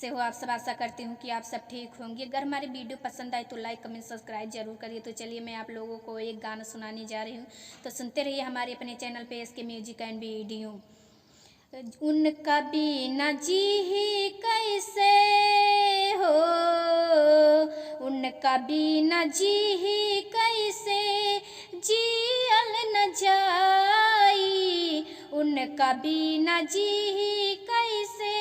कैसे हो आप सब। आशा करती हूँ कि आप सब ठीक होंगे। अगर हमारी वीडियो पसंद आए तो लाइक कमेंट सब्सक्राइब जरूर करिए। तो चलिए मैं आप लोगों को एक गाना सुनाने जा रही हूँ, तो सुनते रहिए हमारे अपने चैनल पे एसके म्यूजिक एंड वीडियो। उनका बिना जी ही कैसे हो, उनका बिना जी ही कैसे जियल न जाई, उनका बिना जी ही कैसे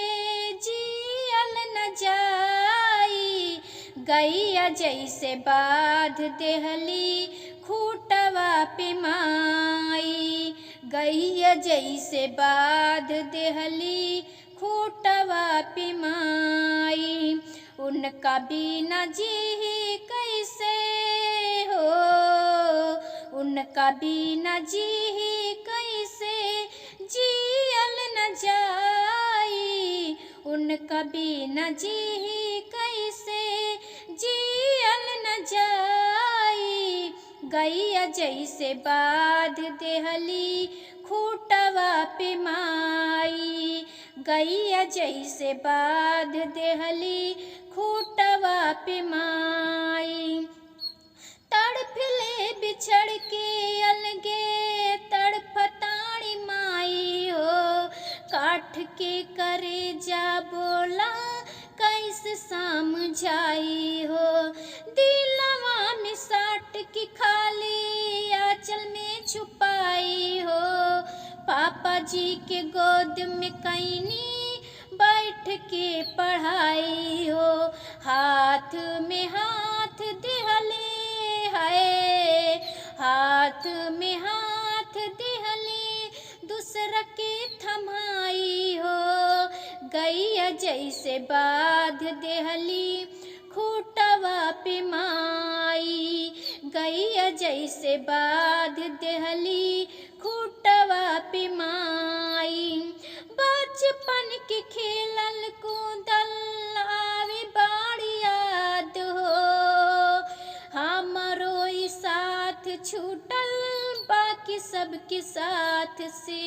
जियल न जाई। गैया जैसे बाध देहली खूटवा पे माई, गैया जैसे बाध देहली खूटवा पे माई। उनका बिना जी ही कैसे हो, उनका बिना जी ही कैसे जियल न जाई, उनका बिना जी ही कैसे जियल न जाई। गैया जैसे बाध देहली खूटवा पे माई, गैया जैसे बाध देहली खूटवा पे माई। तड़फले बिछड़ के अलगे तड़फताड़ी माई हो, काठ के करे जा बोला कैसे समझाई हो। दिलवा में साट की खाली आंचल में छुपाई हो, पापा जी के गोद में कैनी बैठ के पढ़ाई हो। हाथ में हाथ दिहले है, हाथ में हाथ दिहले दूसरा के थमाई हो। गैया जैसे बाध देहली खूटवा पे माई, गैया जैसे बाध देहली खूटवा पे माई। बचपन के खेलल कूदल आवे बाड़ी याद हो, हमारो ई साथ छूटल बाकी सबके साथ से।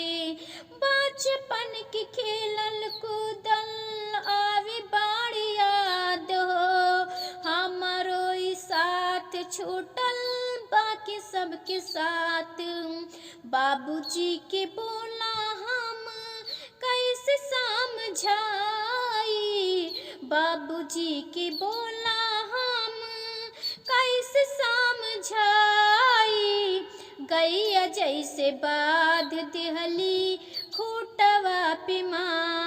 बचपन के खेलल कूदल आवे बाड़ी याद हो, हमारो ई साथ छूटल बाकी सबके साथ। बाबूजी के बोला हम कैसे समझाई, बाबूजी के बोला हम कैसे समझाई। गैया जैसे बाध देहली खूटवा पे माई।